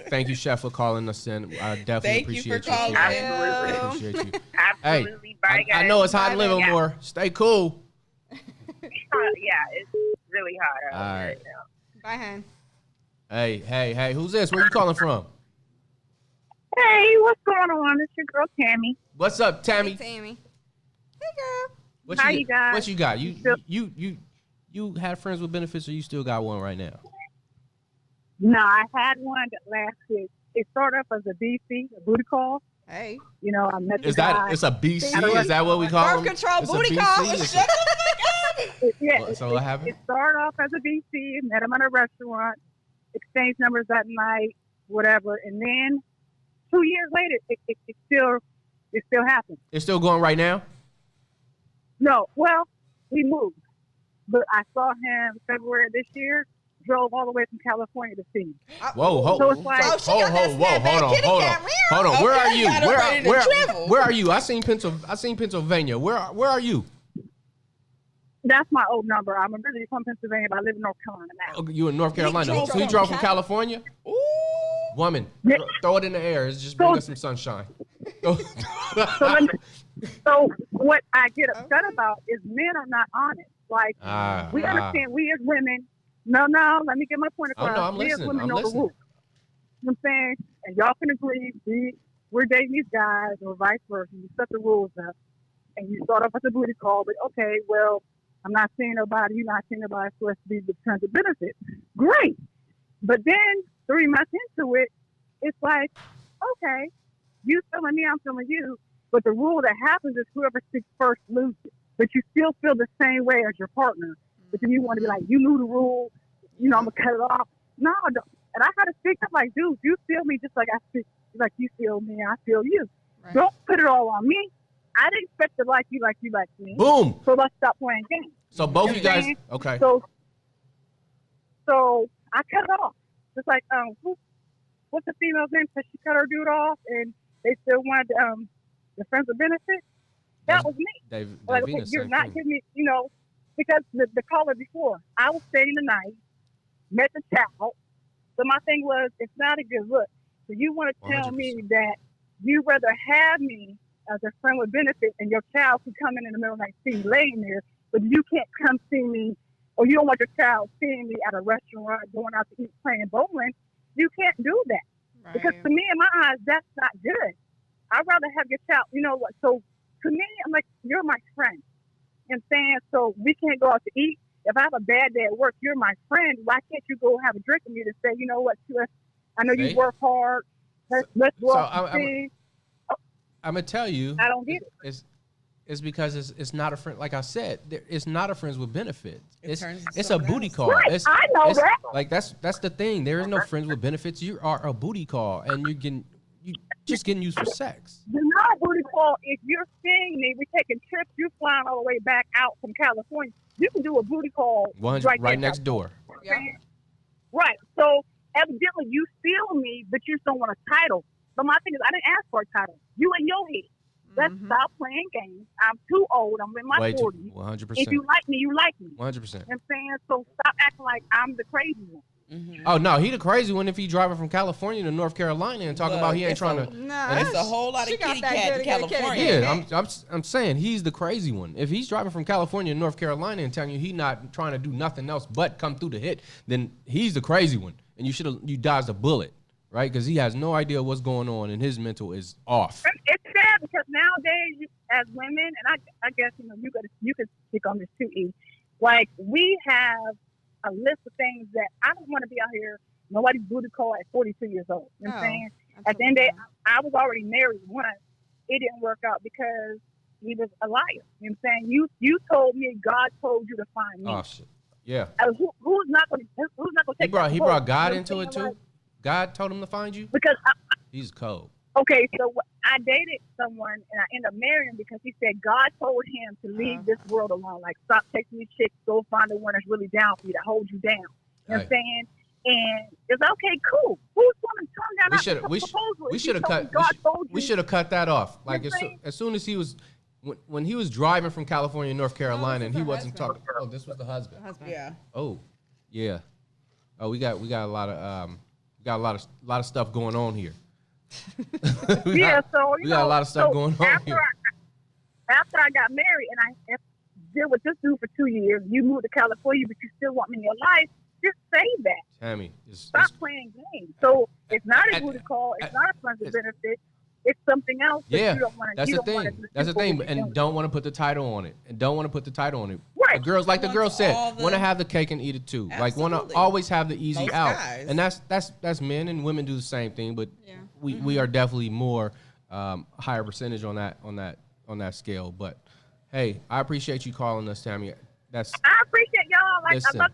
Thank you, Chef, for calling us in. I definitely appreciate you. Thank you for calling. I appreciate you. Absolutely. Hey, Bye, guys. I know it's hot in Livermore. Stay cool. Yeah, it's really hot out right now. Bye, hon. Hey, who's this? Where you calling from? Hey, what's going on? It's your girl Tammy. What's up, Tammy? Hey, Tammy. Hey, girl. How you guys? What you got? You had friends with benefits, or you still got one right now? No, I had one that lasted. It started off as a BC, a booty call. Hey. You know, I met the guy. It's a BC? Is that what we call Birth them? control It's booty a call. BC? Shut up. Yeah. So what happened? It started off as a BC, met him at a restaurant, exchanged numbers that night, whatever, and then 2 years later, it still happens. It's still going right now? No, well, we moved, but I saw him February of this year. Drove all the way from California to see me. Whoa, so it's like, hold on. Where are you? Where are you? I seen Pennsylvania. Where are you? That's my old number. I'm originally from Pennsylvania, but I live in North Carolina now. Oh, you in North Carolina? So you drove from California? Ooh. Woman, throw it in the air. It's just bring us some sunshine. So what I get upset about is men are not honest. Like, we understand we as women. No, let me get my point across. Oh, no, I'm we listening. as women I'm know listening. the rules. You know what I'm saying? And y'all can agree, we're dating these guys or vice versa. You set the rules up and you start off with a booty call, but okay, well, I'm not seeing nobody, you're not seeing nobody for us to be the terms of benefit. Great. But then 3 months into it, it's like, okay, You feeling me, I'm feeling you. But the rule that happens is whoever speaks first loses. But you still feel the same way as your partner. But then you want to be like, you knew the rule, I'm gonna cut it off. No, don't. And I had to speak up like, dude, you feel me just like I feel, like you feel me, I feel you. Right. Don't put it all on me. I didn't expect to like you like me. Boom. So let's stop playing games. So both of you guys, okay. So I cut it off. Just like, what's the female's name? Because she cut her dude off, and they still wanted the friends with benefits. That was me. Like, okay, you're not giving me, because the caller before, I was staying the night, met the child. So my thing was, it's not a good look. So you want to tell 100%. Me that you'd rather have me as a friend with benefits and your child can come in the middle of the night, see me laying there, but you can't come see me, or you don't want your child seeing me at a restaurant, going out to eat, playing bowling. You can't do that. Right. Because to me, in my eyes, that's not good. I'd rather have your child, so to me, I'm like, you're my friend. You know what I'm saying? So we can't go out to eat. If I have a bad day at work, you're my friend. Why can't you go have a drink with me to say, you know what, I know you work hard. Let's go out to see. I'm going to tell you. I don't get it. It's because it's not a friend. Like I said, it's not a friends with benefits. It's a booty call. Right, I know that. Like that's the thing. There is no friends with benefits. You are a booty call, and you just getting used for sex. You're not a booty call. If you're seeing me, we're taking trips. You're flying all the way back out from California. You can do a booty call right next door. Yeah. Right. So evidently you feel me, but you just don't want a title. But my thing is, I didn't ask for a title. You in your head. Let's stop playing games. I'm too old. I'm in my 40s. 100%. If you like me, you like me. 100%. You know what I'm saying? So stop acting like I'm the crazy one. Mm-hmm. Oh, no, he the crazy one if he driving from California to North Carolina and talking about he ain't trying to. Nah, it's a whole lot of kitty cat in California. Yeah, I'm saying he's the crazy one. If he's driving from California to North Carolina and telling you he not trying to do nothing else but come through the hit, then he's the crazy one. And you dodged a bullet, right? Because he has no idea what's going on and his mental is off. It's sad because nowadays, as women, and I guess you could speak on this too, E. Like we have a list of things that I don't want to be out here. Nobody's booty call at 42 years old. You know what I'm saying? Absolutely. At the end of the day, I was already married once. It didn't work out because he was a liar. You know what I'm saying? You told me God told you to find me. Oh shit. Yeah. Who's not going to take He brought God into it too? God told him to find you? Because he's cold. Okay, so I dated someone and I ended up marrying him because he said God told him to leave this world alone. Like, stop taking these chicks, go find the one that's really down for you, that holds you down. You know what I'm saying? And it's okay, cool. Who's going to turn down we should have cut that off. Like as soon as he was when he was driving from California to North Carolina and he wasn't talking. Oh, this was the husband. Yeah. Oh, yeah. Oh, we got a lot of stuff going on here. we got a lot of stuff going on here. After I got married and I did with this dude for 2 years, you moved to California, but you still want me in your life. Just say that. Tammy, stop playing games. So it's not a booty call. It's not a friends with benefit. It's something else. Yeah, that's the thing. That's the thing. And don't want to put the title on it. Right. The girls, like the girl said, want to have the cake and eat it too. Absolutely. Like want to always have the easy out. Guys. And that's men and women do the same thing. But we are definitely more higher percentage on that scale. But hey, I appreciate you calling us, Tammy. I appreciate y'all. Like listen. I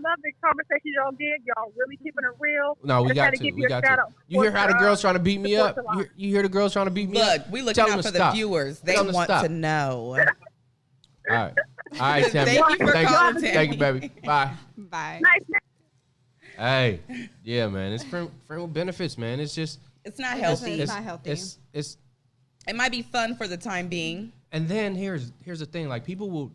love the conversation y'all did. Y'all really keeping it real. No, we got to. You hear how the girls trying to beat me up? You hear the girls trying to beat me up? Look, we looking out for the viewers. They want to know. All right, Tammy. Thank you for calling, Tammy. Thank you, baby. Bye. Bye. Nice. Hey, yeah, man. It's friend with benefits, man. It's just. It's not healthy. It's not healthy. It might be fun for the time being. And then here's the thing. Like people will.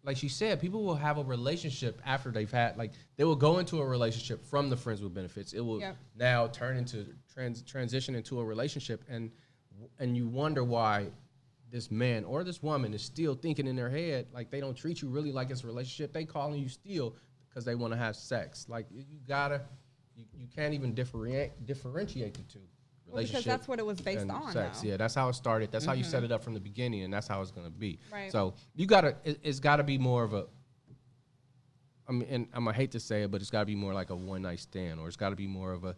Like she said, people will have a relationship after they've had, like, they will go into a relationship from the friends with benefits. It will now turn into transition into a relationship, and you wonder why this man or this woman is still thinking in their head like they don't treat you really like it's a relationship. They calling you still because they want to have sex. Like you can't even differentiate the two. Because that's what it was based on. Sex. Now. Yeah, that's how it started. That's how you set it up from the beginning, and that's how it's going to be. Right. So it's got to be more of a. I mean, and I'm gonna hate to say it, but it's got to be more like a one night stand, or it's got to be more of a.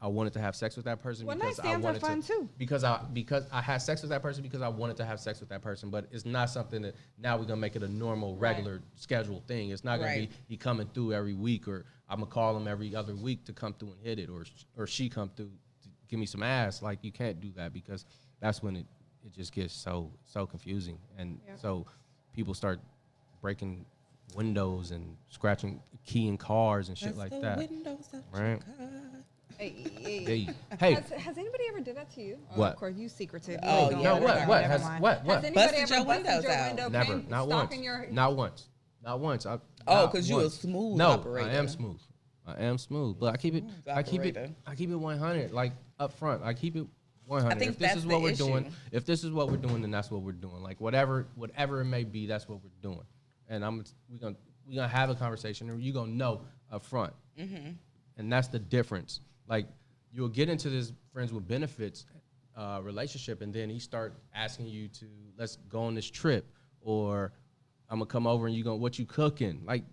I wanted to have sex with that person because I wanted fun to. Too. Because I had sex with that person because I wanted to have sex with that person. But it's not something that now we're gonna make it a normal, regular scheduled thing. It's not gonna be he coming through every week, or I'm gonna call him every other week to come through and hit it, or she come through to give me some ass. Like, you can't do that, because that's when it just gets so confusing, and so people start breaking windows and scratching keying cars and shit like that. Windows of right? Hey. Has anybody ever did that to you? What? Of course, you secretive. Oh, yeah. No, what? What? Has anybody busted ever your busted windows your out? window? Never. Not once. Not once. Not once. Because you a smooth operator. I am smooth. But I keep it 100, like, up front. I keep it 100. I think if this that's is what the we're issue. doing, then that's what we're doing. Like, whatever it may be, that's what we're doing. And we're gonna have a conversation, and you're gonna know up front. Mm-hmm. And that's the difference. Like, you'll get into this friends with benefits relationship, and then he start asking you to, let's go on this trip, or I'm gonna come over and what you cooking? Like,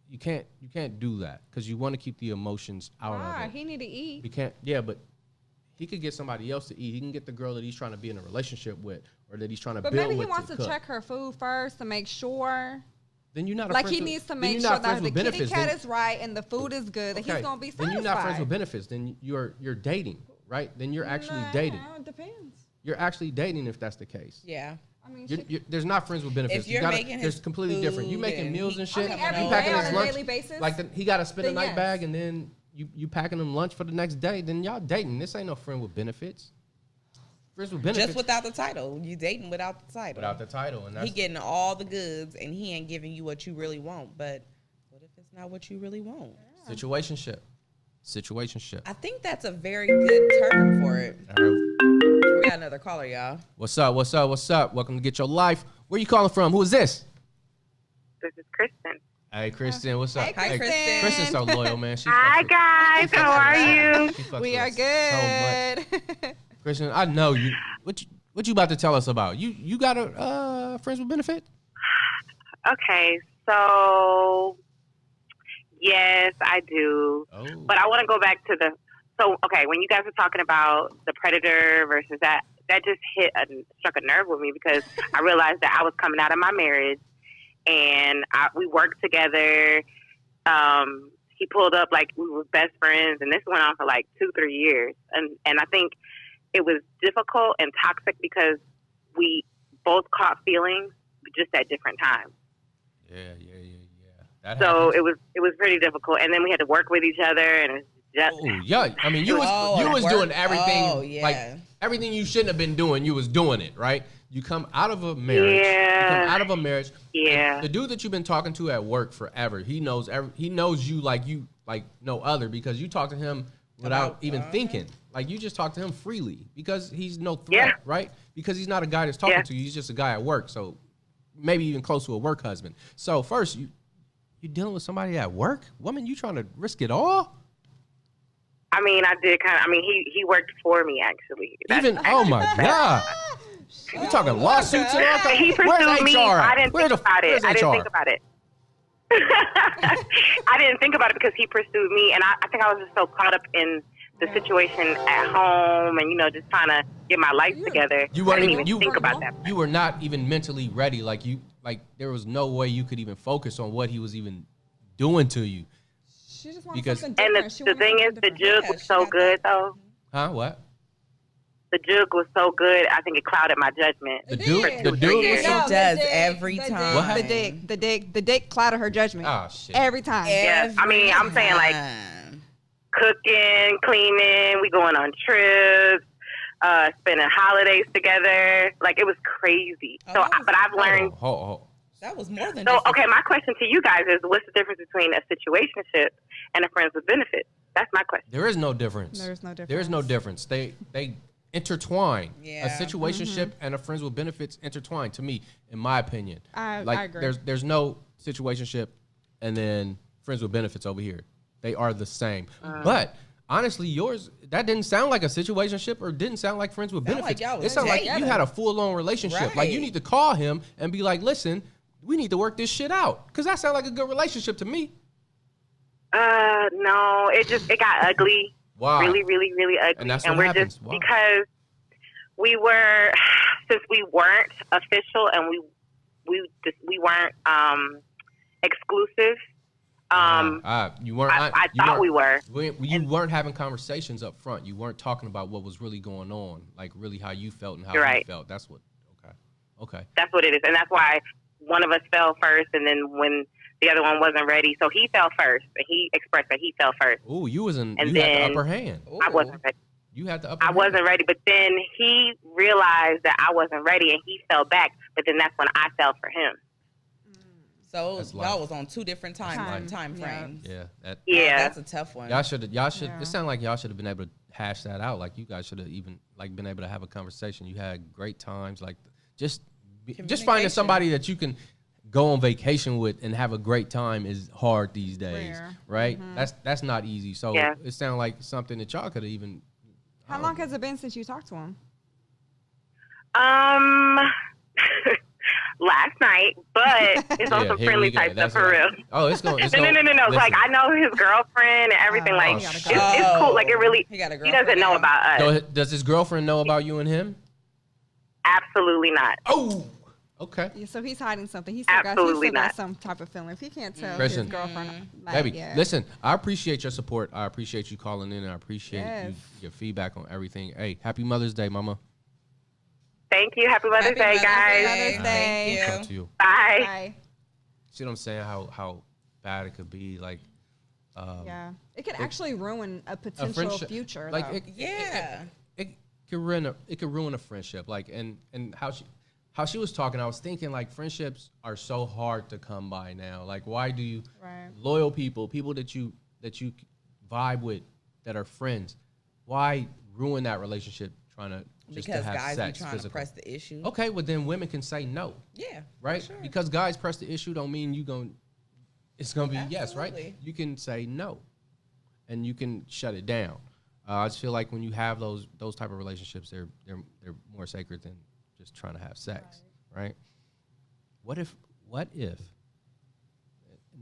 you can't do that, because you want to keep the emotions out of it. He need to eat. You can't. Yeah, but he could get somebody else to eat. He can get the girl that he's trying to be in a relationship with, or that he's trying to build with. But maybe he wants to check her food first to make sure. Then you're not a like, he needs to make sure that the kitty cat is right and the food is good, that he's gonna be satisfied. Then you're not friends with benefits. Then you're dating, right? Then you're actually dating. It depends. You're actually dating if that's the case. Yeah. I mean, there's not friends with benefits. If you're making there's completely different. You making meals and shit. I mean, every you packing day his on a lunch, daily basis. like he got to spend a night yes. bag, and then you packing him lunch for the next day. Then y'all dating. This ain't no friend with benefits. Friends with benefits. Just without the title. You dating without the title. Without the title, and that's, he getting all the goods, and he ain't giving you what you really want. But what if it's not what you really want? Situationship. I think that's a very good term for it. We got another caller, y'all. What's up? Welcome to Get Your Life. Where you calling from? Who is this? This is Kristen. Hey, Kristen. What's up? Hey, Kristen. Kristen's so loyal, man. Hi, guys. How are you? We are good. So much. Kristen, I know you. What you about to tell us about? You got a friends with benefit? Okay, so yes, I do. Oh. But I want to go back to when you guys were talking about the predator versus that just struck a nerve with me, because I realized that I was coming out of my marriage, and we worked together. He pulled up like we were best friends, and this went on for like 2-3 years, and I think it was difficult and toxic because we both caught feelings just at different times. Yeah. So it was pretty difficult, and then we had to work with each other, and it's just I mean, you was doing everything. Oh, yeah. Like, everything you shouldn't have been doing, you was doing it, right? You come out of a marriage. Yeah. The dude that you've been talking to at work forever, he knows you like no other, because you talk to him without even thinking. Like, you just talk to him freely, because he's no threat, right? Because he's not a guy that's talking to you. He's just a guy at work. So maybe even close to a work husband. So first, you dealing with somebody at work? Woman, you trying to risk it all? I mean, I did kind of. I mean, he worked for me, actually. Oh my God! You talking lawsuits and all that? He pursued me. I didn't think about it. I didn't think about it because he pursued me, and I think I was just so caught up in the situation at home, and just trying to get my life together. I didn't even think about that. You were not even mentally ready. Like there was no way you could even focus on what he was even doing to you. She just wanted something different. And the thing is, the jug was so good, though. Huh? What? The jug was so good, I think it clouded my judgment. The dude was so does every time. What the dick clouded her judgment. Oh shit! Every time. Yeah, I mean, I'm saying like cooking, cleaning, we going on trips, spending holidays together. Like, it was crazy. But I've learned. That was more than. So okay, my question to you guys is, what's the difference between a situationship and a friends with benefits? That's my question. There is no difference. There is no difference. They intertwine. Yeah. A situationship and a friends with benefits intertwine, to me, in my opinion. I agree. There's no situationship and then friends with benefits over here. They are the same. But honestly, yours, that didn't sound like a situationship or didn't sound like friends with benefits. Like it sounded like you had a full-on relationship. Right. Like, you need to call him and be like, listen, we need to work this shit out. Because that sounds like a good relationship to me. No, it got ugly. Why? Really, really, really ugly. And that's what what we're happens. just Why? because since we weren't official and we weren't exclusive. You weren't. I thought we were. You weren't having conversations up front. You weren't talking about what was really going on, like really how you felt and how he felt. That's what. Okay. That's what it is, and that's why one of us fell first, and then when the other one wasn't ready, so he fell first, and he expressed that he fell first. Ooh, you had then the upper hand. I wasn't ready. You had the upper hand. I wasn't ready, but then he realized that I wasn't ready, and he fell back. But then that's when I fell for him. So y'all was on two different time frames. Yeah. That's a tough one. Y'all should. It sounded like y'all should have been able to hash that out. Like you guys should have even been able to have a conversation. You had great times. Like just finding somebody that you can go on vacation with and have a great time is hard these days, right? Mm-hmm. That's not easy. So it sounded like something that y'all could have even. How long has it been since you talked to him? Last night, but it's on some friendly type stuff for real. Oh, it's going. No. Listen. Like I know his girlfriend and everything. It's cool. Like it really. He doesn't know about us. So does his girlfriend know about you and him? Absolutely not. Oh. Okay. Yeah, so he's hiding something. He still got some type of feeling. If he can't tell his girlfriend, baby, listen. I appreciate your support. I appreciate you calling in, and I appreciate your feedback on everything. Hey, happy Mother's Day, Mama. Thank you. Happy Mother's Day, guys. Mother's Day. Talk to you. Bye. Bye. See what I'm saying? How bad it could be. Like, it could actually ruin a potential future. Like, it could ruin a friendship. Like, and how she was talking, I was thinking like friendships are so hard to come by now. Like, why do you loyal people that you vibe with, that are friends, why ruin that relationship trying to just because to have guys sex, be trying to press the issue. Okay, well then women can say no. Yeah, right. Sure. Because guys press the issue don't mean it's gonna be yes, right? You can say no, and you can shut it down. I just feel like when you have those type of relationships, they're more sacred than just trying to have sex, right? What if?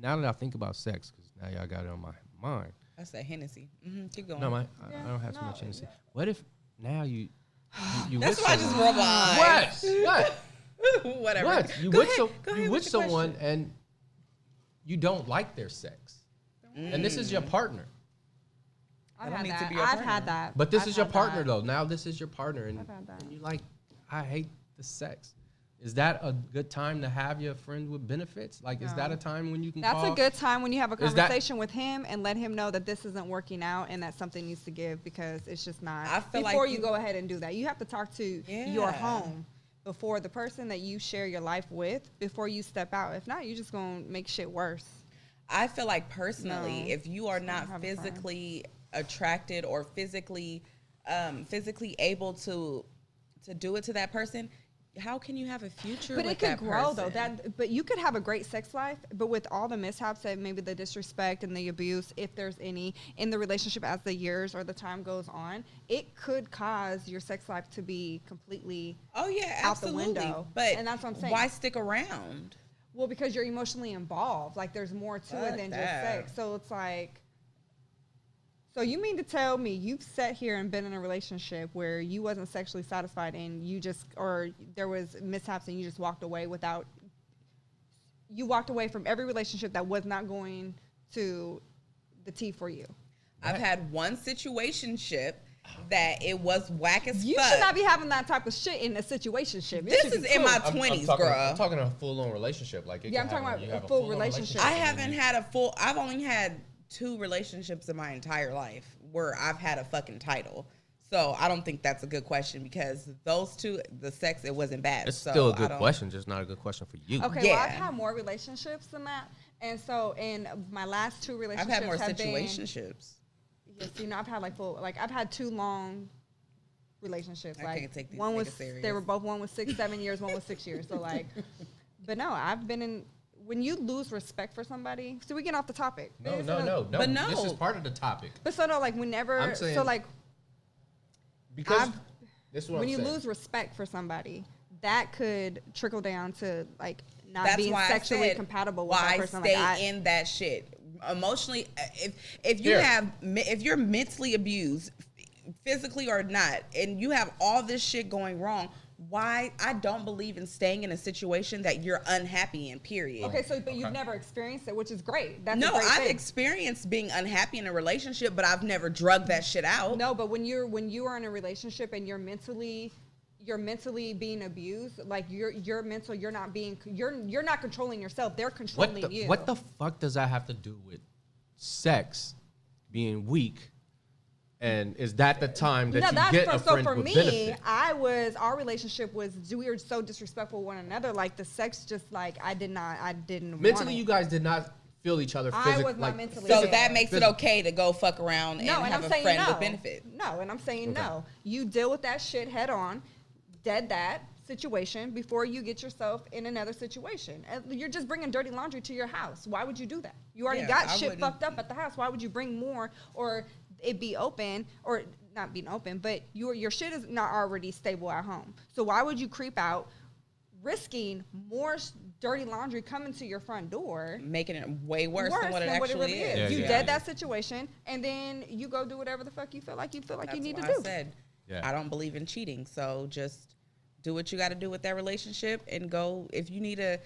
Now that I think about sex, because now y'all got it on my mind. That's that Hennessy. Keep going. No, I don't have too much Hennessy. What if now you that's why I just roll my eyes. What? Whatever. What? You with someone and you don't like their sex, and this is your partner. I've had that. But this is your partner, though. Now this is your partner, and you're like, I hate the sex. Is that a good time to have your friend with benefits? Like, is that a time when you can call? That's a good time when you have a conversation with him and let him know that this isn't working out and that something needs to give, because it's just not. I feel before you go ahead and do that, you have to talk to your home before the person that you share your life with, before you step out. If not, you're just going to make shit worse. I feel like personally, if you are not physically attracted or physically able to do it to that person, how can you have a future with that person? But it could grow though. But you could have a great sex life, but with all the mishaps and maybe the disrespect and the abuse, if there's any, in the relationship as the years or the time goes on, it could cause your sex life to be completely out the window. And that's what I'm saying. Why stick around? Well, because you're emotionally involved. Like, there's more to it than just sex. So it's like, so you mean to tell me you've sat here and been in a relationship where you wasn't sexually satisfied and you just, or there was mishaps and you just walked away from every relationship that was not going to the T for you? I've had one situationship that it was whack as fuck. You should not be having that type of shit in a situationship. This is in my 20s, bro. I'm talking a full-on relationship. Like, I'm talking about a full relationship. I haven't had I've only had 2 relationships in my entire life where I've had a fucking title. So I don't think that's a good question, because those 2, the sex, it wasn't bad. It's still a good question, just not a good question for you. Okay, well, I've had more relationships than that. And so in my last 2 relationships, I've had more situationships. Yes, I've had I've had 2 long relationships. I can't take these one was serious. They were both, one was 6, 7 years, one was 6 years. So but no, I've been in. When you lose respect for somebody, so we get off the topic. No. But no, this is part of the topic. But whenever, I'm saying, because this is what when I'm you saying. lose respect for somebody, that could trickle down to not That's being why sexually compatible with that person. Why stay in that shit? emotionally, if you're mentally abused, physically or not, and you have all this shit going wrong, why? I don't believe in staying in a situation that you're unhappy in, period. Okay, so but you've never experienced it, which is great. That's no, a great I've thing. experienced being unhappy in a relationship, but I've never drugged that shit out. No, but when you are in a relationship and you're mentally being abused, like you're mental, you're not controlling yourself. They're controlling you. What the fuck does that have to do with sex being weak? And is that the time that you get a friend with benefit? Our relationship was, we were so disrespectful to one another. Like the sex, just like I didn't. Mentally, you guys did not feel each other physically. I was not mentally. So that makes it okay to go fuck around and have a friend with benefit. No, and I'm saying no. You deal with that shit head on, dead that situation before you get yourself in another situation. You're just bringing dirty laundry to your house. Why would you do that? You already got shit fucked up at the house. Why would you bring more or it be open or not being open, but your shit is not already stable at home. So why would you creep out, risking more dirty laundry coming to your front door, making it way worse than what it actually is? Yeah, you dead that situation, and then you go do whatever the fuck you feel like you need to do. I said, I don't believe in cheating, so just do what you got to do with that relationship and go. If you need a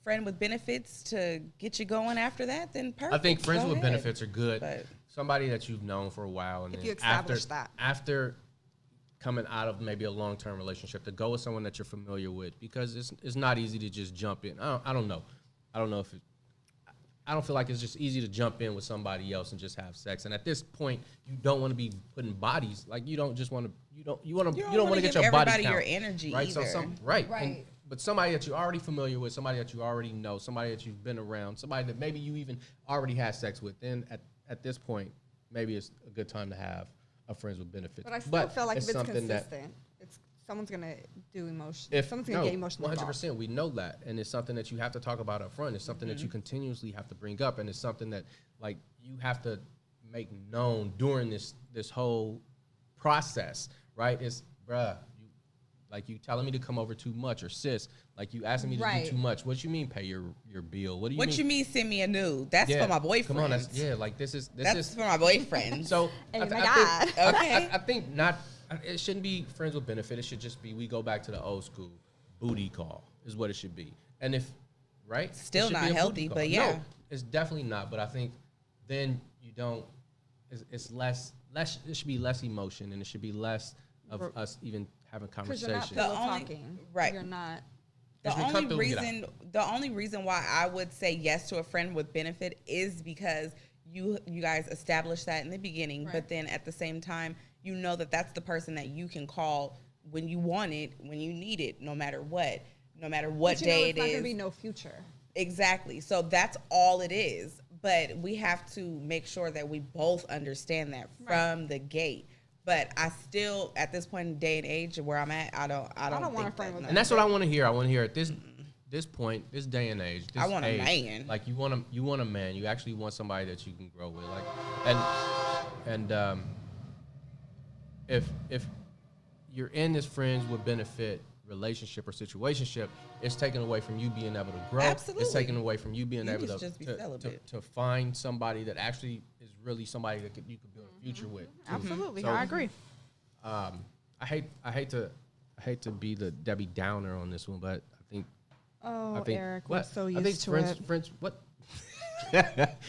friend with benefits to get you going after that, then perfect. I think friends with benefits are good. But somebody that you've known for a while, and if then you establish after coming out of maybe a long-term relationship, to go with someone that you're familiar with, because it's not easy to just jump in. I don't know if I don't feel like it's just easy to jump in with somebody else and just have sex. And at this point, you don't want to be putting bodies, like you don't want to get your body count, your energy, right? Either. So but somebody that you're already familiar with, somebody that you already know, somebody that you've been around, somebody that maybe you even already had sex with, then at this point, maybe it's a good time to have a friends with benefits. But I still feel like if it's consistent, someone's gonna do emotion. Someone's gonna get emotional. 100%, we know that, and it's something that you have to talk about up front. It's something that you continuously have to bring up, and it's something that like you have to make known during this whole process, right? It's you telling me to come over too much, or sis, like you asking me to do too much. What you mean pay your bill? What do you mean? What you mean send me a nude? That's for my boyfriend. Come on, that's for my boyfriend. So I think not. It shouldn't be friends with benefit. It should just be, we go back to the old school. Booty call is what it should be. And if, right? Still not healthy, but yeah. No, it's definitely not. But I think then you don't, it's less, it should be less emotion, and it should be less of us even having conversation. You're not talking. Right. You're not. The only reason why I would say yes to a friend with benefit is because you guys established that in the beginning, but then at the same time, you know that that's the person that you can call when you want it, when you need it, no matter what day it is. There's not gonna be no future. Exactly. So that's all it is. But we have to make sure that we both understand that from the gate. But I still, at this point in the day and age where I'm at, I don't want a friend with. And that's what I want to hear. I want to hear at this point, this day and age. This I want age, a man. Like you want a man. You actually want somebody that you can grow with. Like, and if you're in this friends with benefit relationship or situationship, it's taken away from you being able to grow. Absolutely. It's taken away from you being able to find somebody that actually is really somebody that you could build a future with. Absolutely, So, I agree. I hate to be the Debbie Downer on this one, but I think Eric, we're so used to friends, what?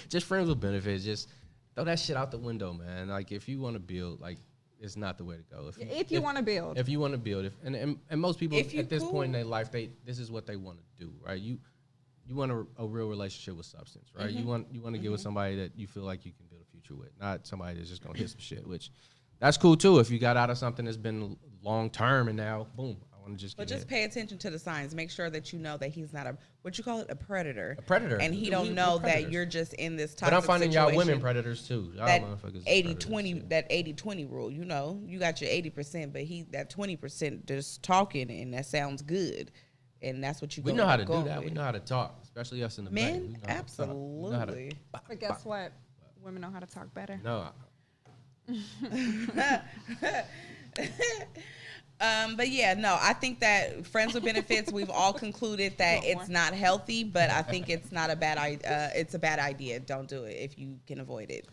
Just friends with benefits. Just throw that shit out the window, man. Like if you want to build, like it's not the way to go. If you want to build, and most people at this point in their life, this is what they want to do, right? You want a real relationship with substance, right? You want to get with somebody that you feel like you can build a future with, not somebody that's just gonna hit some shit. Which that's cool too. If you got out of something that's been long term and now boom. But just pay attention to the signs. Make sure that you know that he's not a predator. A predator. And he don't know that you're just in this toxic situation. But I'm finding y'all women predators too. Y'all that motherfuckers 80-20, that 80-20 rule. You know, you got your 80%, but that 20% just talking, and that sounds good. And that's what you We know how to do that. We know how to talk, especially us in the men. Absolutely. But guess what? Women know how to talk better. No. But yeah, no, I think that friends with benefits, we've all concluded that it's not healthy, but I think it's not a bad idea. It's a bad idea. Don't do it if you can avoid it.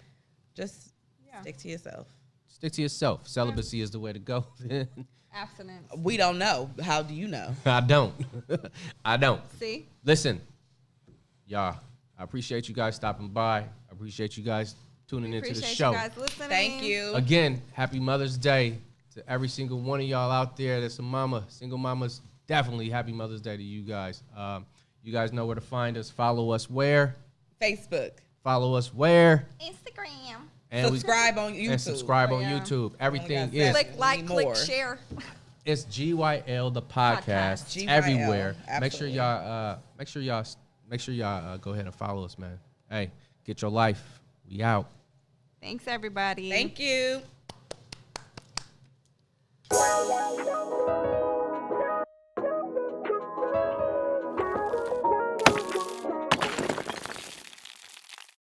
Just stick to yourself. Stick to yourself. Celibacy is the way to go. Abstinence. We don't know. How do you know? I don't. I don't. See? Listen, y'all, I appreciate you guys stopping by. I appreciate you guys tuning into the show. You guys listening. Thank you. Again, happy Mother's Day to every single one of y'all out there that's a mama. Single mamas, definitely happy Mother's Day to you guys. You guys know where to find us. Follow us where? Facebook. Follow us where? Instagram. And subscribe on YouTube. And subscribe on YouTube. Everything is. Click like, click share. It's GYL the podcast GYL, everywhere. absolutely. Make sure y'all go ahead and follow us, man. Hey, get your life. We out. Thanks, everybody. Thank you.